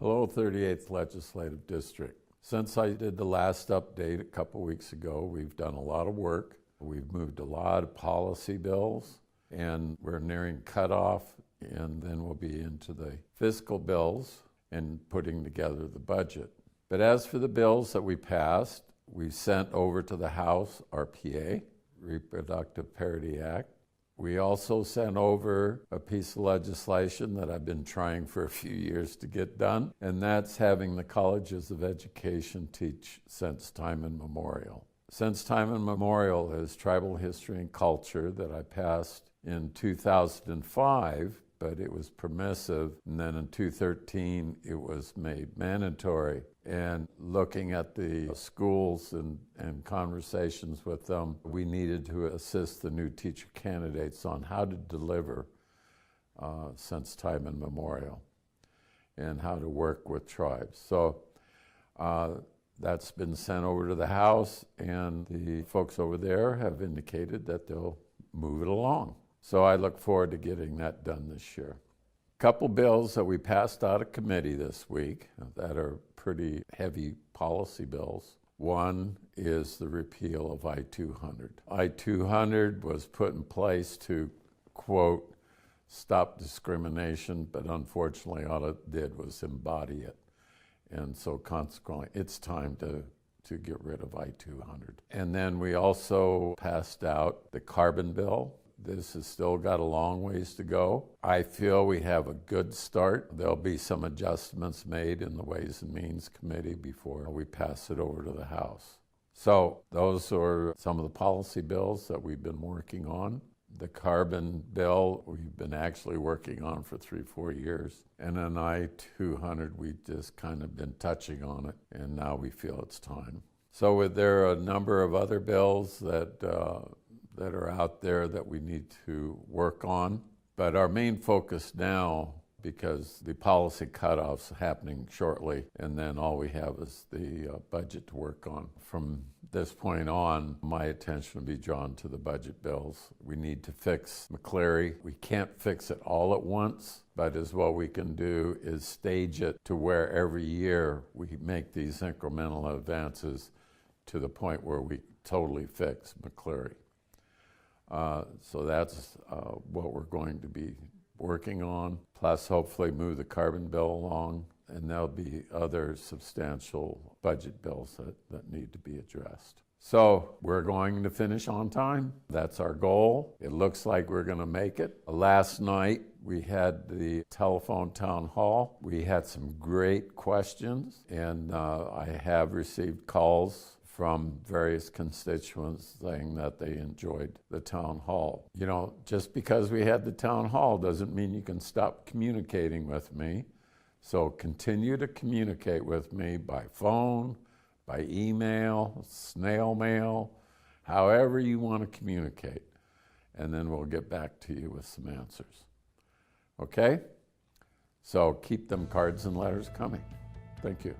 Hello, 38th Legislative District. Since I did the last update a couple weeks ago, we've done a lot of work. We've moved a lot of policy bills, and we're nearing cutoff, and then we'll be into the fiscal bills and putting together the budget. But as for the bills that we passed, we sent over to the House RPA, Reproductive Parity Act. We also sent over a piece of legislation that I've been trying for a few years to get done, and that's having the colleges of education teach since time immemorial. Since time immemorial is tribal history and culture that I passed in 2005, but it was permissive, and then in 2013 it was made mandatory. And looking at the schools and conversations with them, we needed to assist the new teacher candidates on how to deliver since time immemorial and how to work with tribes. So that's been sent over to the House, and the folks over there have indicated that they'll move it along. So I look forward to getting that done this year. A couple bills that we passed out of committee this week that are pretty heavy policy bills. One is the repeal of I-200. I-200 was put in place to, quote, stop discrimination, but unfortunately all it did was embody it. And so consequently, it's time to get rid of I-200. And then we also passed out the carbon bill. This has still got a long ways to go. I feel we have a good start. There'll be some adjustments made in the Ways and Means Committee before we pass it over to the House. So those are some of the policy bills that we've been working on. The carbon bill we've been actually working on for 3-4 years. And then I-200, we've just kind of been touching on it, and now we feel it's time. So there are a number of other bills that are out there that we need to work on. But our main focus now, because the policy cutoff's happening shortly, and then all we have is the budget to work on. From this point on, my attention will be drawn to the budget bills. We need to fix McCleary. We can't fix it all at once, but as what we can do is stage it to where every year we make these incremental advances to the point where we totally fix McCleary. So that's what we're going to be working on, plus hopefully move the carbon bill along, and there'll be other substantial budget bills that need to be addressed. So we're going to finish on time. That's our goal. It looks like we're going to make it. Last night we had the telephone town hall. We had some great questions, and I have received calls from various constituents saying that they enjoyed the town hall. You know, just because we had the town hall doesn't mean you can stop communicating with me. So continue to communicate with me by phone, by email, snail mail, however you want to communicate. And then we'll get back to you with some answers. Okay? So keep them cards and letters coming. Thank you.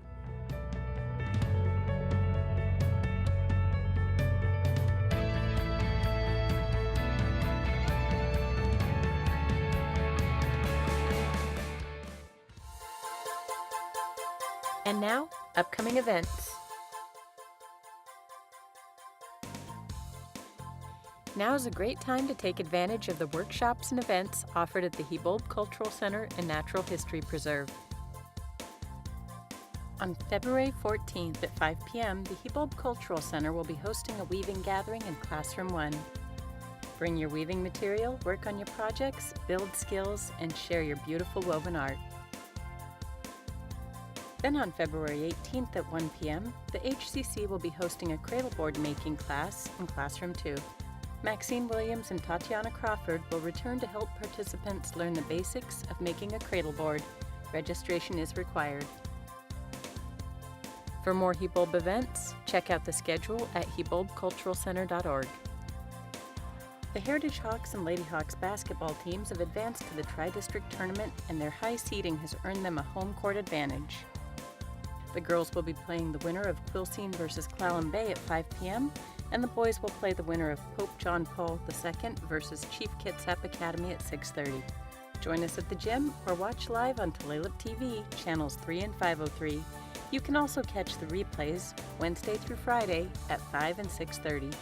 And now, upcoming events. Now is a great time to take advantage of the workshops and events offered at the Hibulb Cultural Center and Natural History Preserve. On February 14th at 5 p.m., the Hibulb Cultural Center will be hosting a weaving gathering in Classroom 1. Bring your weaving material, work on your projects, build skills, and share your beautiful woven art. Then on February 18th at 1 p.m., the HCC will be hosting a cradle board making class in Classroom 2. Maxine Williams and Tatiana Crawford will return to help participants learn the basics of making a cradle board. Registration is required. For more Hibulb events, check out the schedule at hibulbculturalcenter.org. The Heritage Hawks and Lady Hawks basketball teams have advanced to the Tri-District Tournament, and their high seeding has earned them a home court advantage. The girls will be playing the winner of Quilcene versus Clallam Bay at 5 p.m., and the boys will play the winner of Pope John Paul II versus Chief Kitsap Academy at 6:30. Join us at the gym or watch live on Tulalip TV, channels 3 and 503. You can also catch the replays Wednesday through Friday at 5 and 6:30.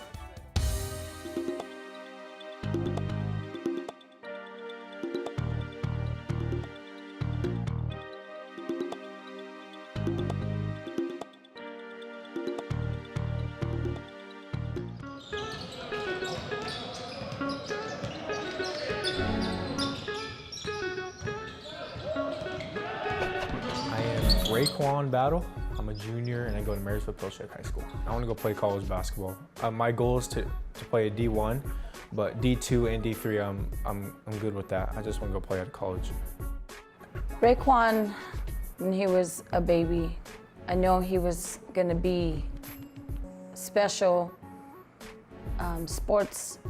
Reaquan Battle. I'm a junior and I go to Marysville Pilchuck High School. I want to go play college basketball. My goal is to play a D1, but D2 and D3, I'm good with that. I just want to go play at college. Reaquan, when he was a baby, I know he was going to be special, sports,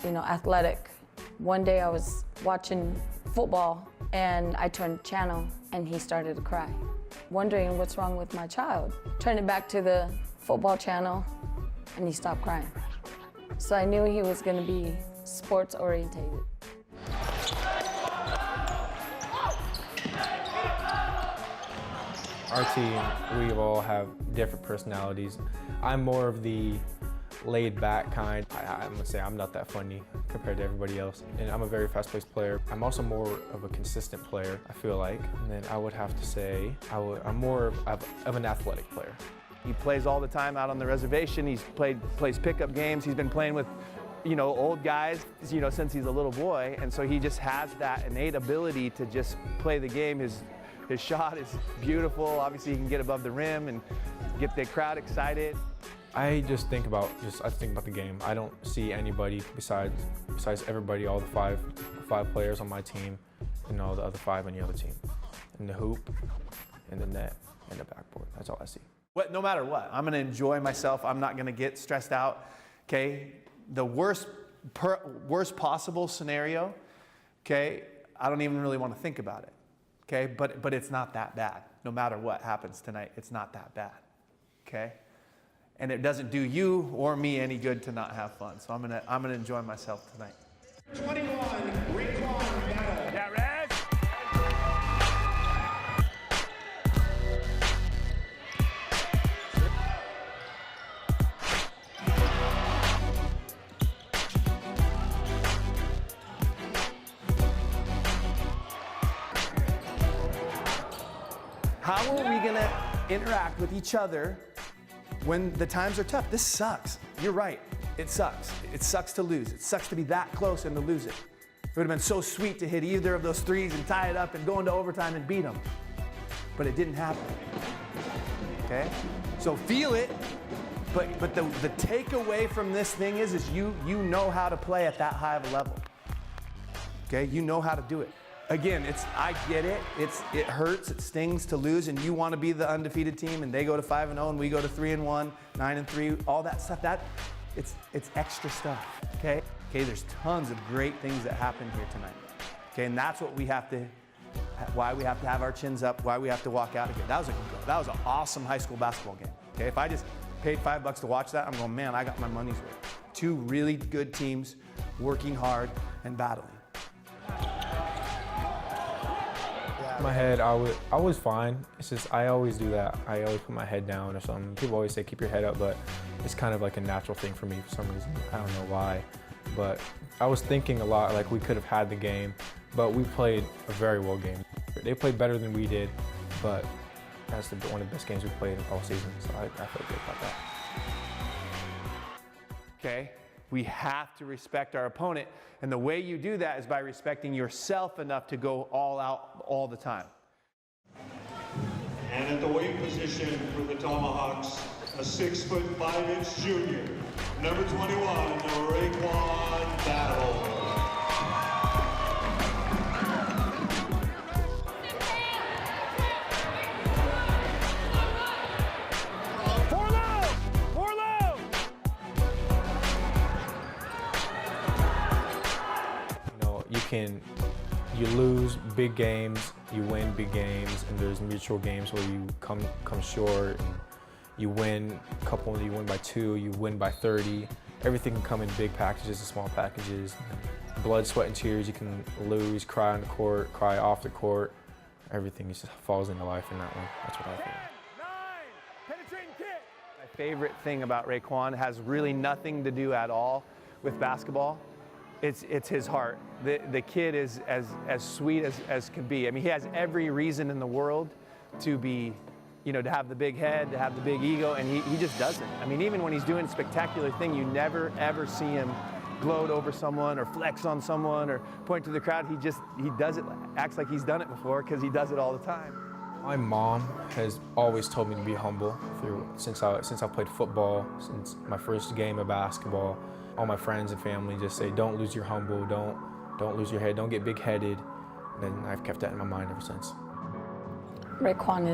athletic. One day I was watching football and I turned the channel and he started to cry, wondering what's wrong with my child. Turned it back to the football channel and he stopped crying. So I knew he was going to be sports orientated. Our team, we all have different personalities. I'm more of the laid-back kind. I'm gonna say I'm not that funny compared to everybody else. And I'm a very fast-paced player. I'm also more of a consistent player, I feel like. And then I would have to say I'm more of an athletic player. He plays all the time out on the reservation. He's plays pickup games. He's been playing with, old guys, since he's a little boy. And so he just has that innate ability to just play the game. His shot is beautiful. Obviously, he can get above the rim and get the crowd excited. I just think about the game. I don't see anybody besides everybody, all the five players on my team, and all the other five on the other team. And the hoop, and the net, and the backboard. That's all I see. No matter what, I'm gonna enjoy myself. I'm not gonna get stressed out. Okay, the worst possible scenario. Okay, I don't even really want to think about it. Okay, but it's not that bad. No matter what happens tonight, it's not that bad. Okay. And it doesn't do you or me any good to not have fun. So I'm gonna enjoy myself tonight. 21, Reaquan Battle. Yeah, Red. How are we gonna interact with each other when the times are tough? This sucks. You're right. It sucks. It sucks to lose. It sucks to be that close and to lose it. It would have been so sweet to hit either of those threes and tie it up and go into overtime and beat them. But it didn't happen. Okay? So feel it, but the takeaway from this thing is you know how to play at that high of a level. Okay? You know how to do it. Again, I get it. It hurts, it stings to lose, and you want to be the undefeated team, and they go to 5-0, and we go to 3-1, 9-3, all that stuff. It's extra stuff. Okay. There's tons of great things that happen here tonight. Okay, and that's what why we have to have our chins up, why we have to walk out again. That was an awesome high school basketball game. Okay, if I just paid $5 to watch that, I'm going, man, I got my money's worth. Two really good teams working hard and battling. My head, I was fine. It's just I always do that. I always put my head down or something. People always say keep your head up, but it's kind of like a natural thing for me for some reason. I don't know why, but I was thinking a lot like we could have had the game, but we played a very well game. They played better than we did, but that's one of the best games we played all season, so I feel good about that. Okay, we have to respect our opponent, and the way you do that is by respecting yourself enough to go all out all the time. And at the weight position for the Tomahawks, a 6'5" junior, number 21, Reaquan Battle. You lose big games, you win big games, and there's mutual games where you come short, and you win a couple, you win by 2, you win by 30. Everything can come in big packages and small packages. blood, sweat, and tears. You can lose, cry on the court, cry off the court. Everything just falls into life in that one. That's what I think. My favorite thing about Reaquan has really nothing to do at all with basketball. It's his heart. The kid is as sweet as can be. I mean, he has every reason in the world to be, to have the big head, to have the big ego, and he just doesn't. I mean, even when he's doing a spectacular thing, you never ever see him gloat over someone or flex on someone or point to the crowd. He does it, acts like he's done it before because he does it all the time. My mom has always told me to be humble since I played football, since my first game of basketball. All my friends and family just say, don't lose your humble, don't lose your head, don't get big-headed. And I've kept that in my mind ever since. Reaquan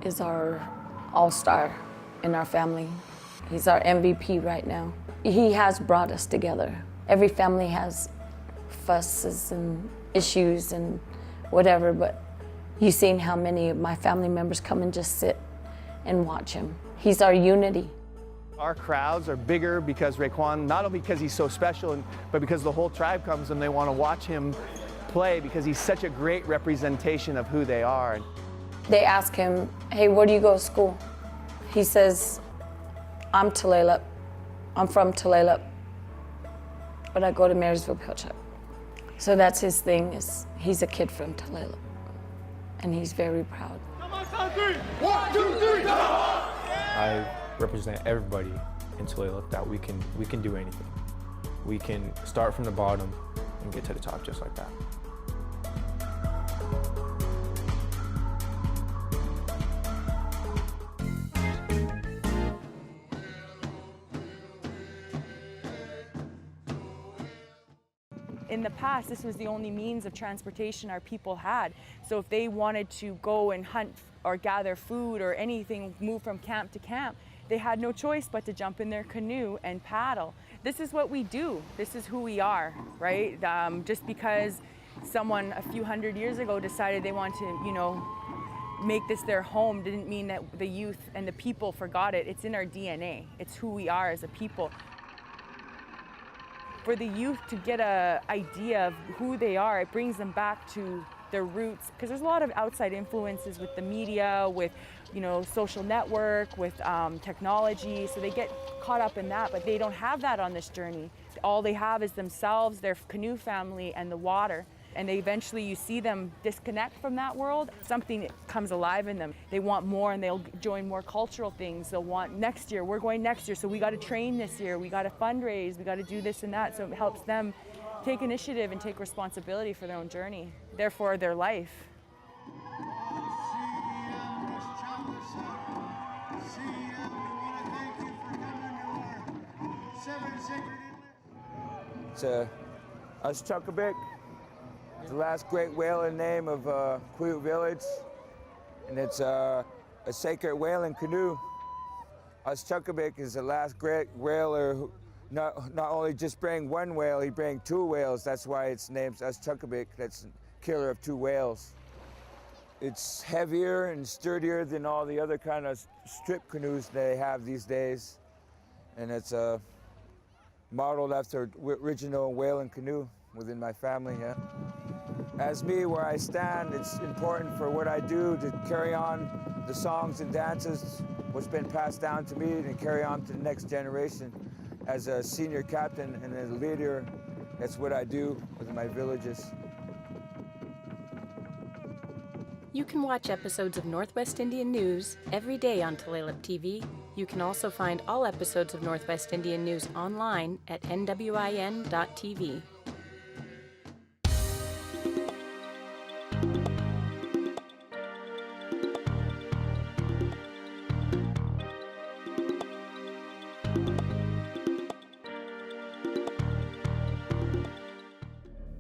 is our all-star in our family. He's our MVP right now. He has brought us together. Every family has fusses and issues and whatever, but you've seen how many of my family members come and just sit and watch him. He's our unity. Our crowds are bigger because Reaquan, not only because he's so special, but because the whole tribe comes and they want to watch him play because he's such a great representation of who they are. They ask him, hey, where do you go to school? He says, I'm Tulalip. I'm from Tulalip, but I go to Marysville Pilchuck. So that's his thing, is he's a kid from Tulalip, and he's very proud. Come on, count three. 1, 2, 3, come on! I represent everybody in Tulalip that we can do anything. We can start from the bottom and get to the top just like that. In the past, this was the only means of transportation our people had. So if they wanted to go and hunt or gather food or anything, move from camp to camp, they had no choice but to jump in their canoe and paddle. This is what we do. This is who we are, right? Just because someone a few hundred years ago decided they want to, make this their home didn't mean that the youth and the people forgot it. It's in our DNA. It's who we are as a people. For the youth to get an idea of who they are, it brings them back to their roots, because there's a lot of outside influences with the media, with social network, with technology, so they get caught up in that, but they don't have that on this journey. All they have is themselves, their canoe family, and the water. And eventually you see them disconnect from that world, something comes alive in them. They want more and they'll join more cultural things. They'll want next year, we're going next year, so we got to train this year, we got to fundraise, we got to do this and that. So it helps them take initiative and take responsibility for their own journey, therefore their life. It's Uschuckabik. It's the last great whaling name of Quiute Village, and it's a sacred whaling canoe. Uschuckabik is the last great whaler who not only just bring one whale, he bring 2 whales. That's why its name's Uschuckabik. That's killer of 2 whales. It's heavier and sturdier than all the other kind of strip canoes they have these days, and it's modeled after original whaling canoe within my family. Yeah. As me, where I stand, it's important for what I do to carry on the songs and dances, what's been passed down to me, and carry on to the next generation. As a senior captain and as a leader, that's what I do with my villages. You can watch episodes of Northwest Indian News every day on Tulalip TV. You can also find all episodes of Northwest Indian News online at nwin.tv.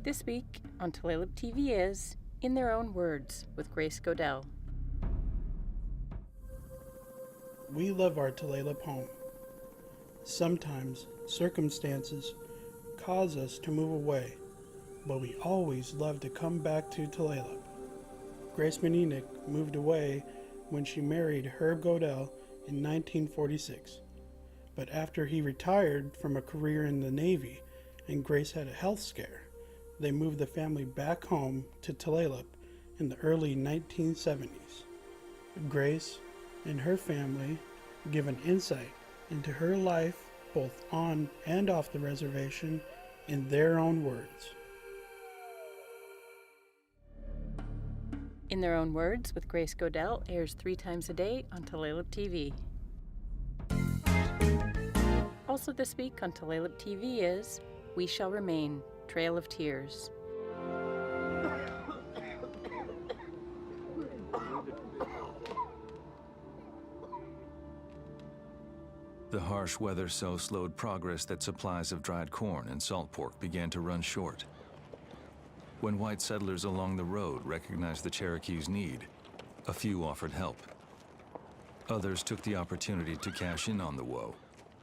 This week on Tulalip TV is In Their Own Words with Grace Goedel. We love our Tulalip home. Sometimes circumstances cause us to move away, but we always love to come back to Tulalip. Grace Meninick moved away when she married Herb Goedel in 1946. But after he retired from a career in the Navy, and Grace had a health scare. They moved the family back home to Tulalip in the early 1970s. Grace and her family give an insight into her life both on and off the reservation in their own words. In Their Own Words with Grace Goedel airs 3 times a day on Tulalip TV. Also this week on Tulalip TV is We Shall Remain, Trail of Tears. The harsh weather so slowed progress that supplies of dried corn and salt pork began to run short. When white settlers along the road recognized the Cherokees' need, a few offered help. Others took the opportunity to cash in on the woe,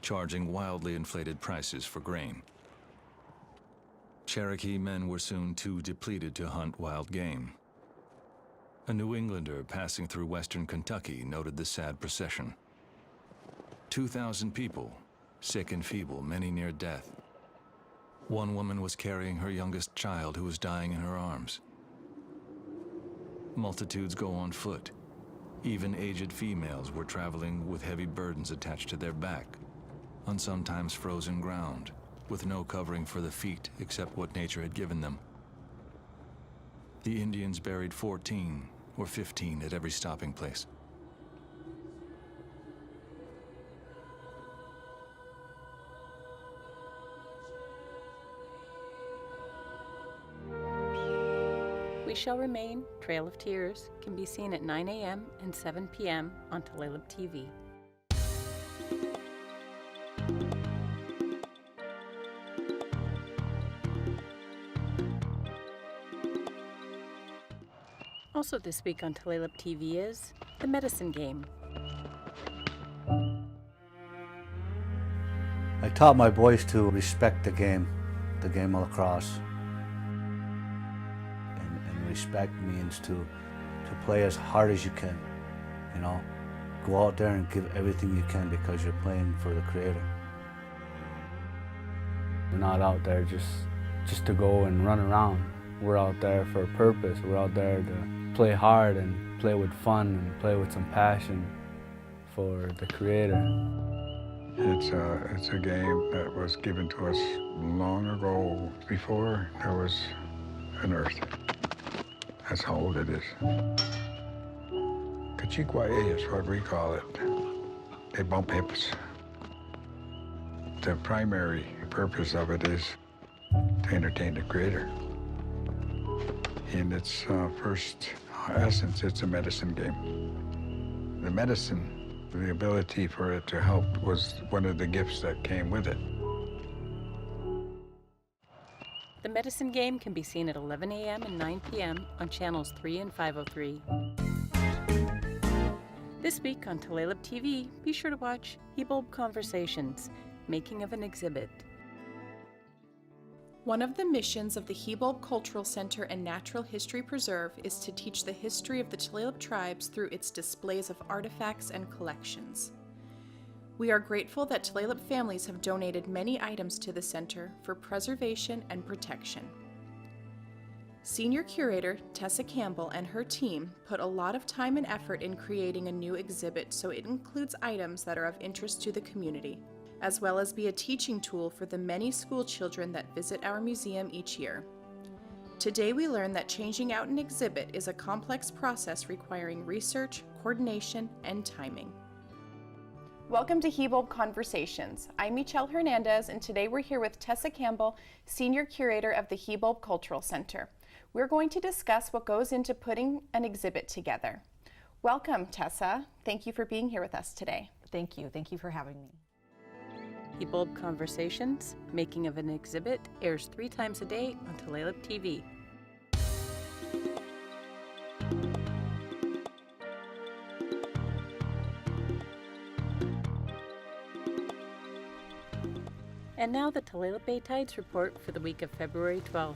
charging wildly inflated prices for grain. Cherokee men were soon too depleted to hunt wild game. A New Englander passing through western Kentucky noted the sad procession. 2,000 people, sick and feeble, many near death. One woman was carrying her youngest child who was dying in her arms. Multitudes go on foot. Even aged females were traveling with heavy burdens attached to their back, on sometimes frozen ground, with no covering for the feet except what nature had given them. The Indians buried 14 or 15 at every stopping place. We Shall Remain, Trail of Tears can be seen at 9 a.m. and 7 p.m. on Tulalip TV. Also this week on Tulalip TV is The Medicine Game. I taught my boys to respect the game of lacrosse. And respect means to play as hard as you can, you know. Go out there and give everything you can because you're playing for the Creator. We're not out there just to go and run around. We're out there for a purpose. We're out there to play hard and play with fun and play with some passion for the Creator. It's a game that was given to us long ago, before there was an Earth. That's how old it is. Kachikwae is what we call it. They bump hips. The primary purpose of it is to entertain the Creator. In its first essence, it's a medicine game. The medicine, the ability for it to help, was one of the gifts that came with it. The Medicine Game can be seen at 11 a.m. and 9 p.m. on channels 3 and 503. This week on Tulalip TV, be sure to watch Hibulb Conversations, Making of an Exhibit. One of the missions of the Hibulb Cultural Center and Natural History Preserve is to teach the history of the Tulalip tribes through its displays of artifacts and collections. We are grateful that Tulalip families have donated many items to the center for preservation and protection. Senior Curator Tessa Campbell and her team put a lot of time and effort in creating a new exhibit, so it includes items that are of interest to the community, as well as be a teaching tool for the many school children that visit our museum each year. Today we learn that changing out an exhibit is a complex process requiring research, coordination, and timing. Welcome to Hibulb Conversations. I'm Michelle Hernandez, and today we're here with Tessa Campbell, Senior Curator of the Hibulb Cultural Center. We're going to discuss what goes into putting an exhibit together. Welcome, Tessa. Thank you for being here with us today. Thank you. Thank you for having me. Hibulb Conversations, Making of an Exhibit airs 3 times a day on Tulalip TV. And now the Tulalip Bay Tides report for the week of February 12th.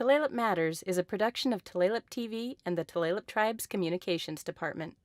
Tulalip Matters is a production of Tulalip TV and the Tulalip Tribe's Communications Department.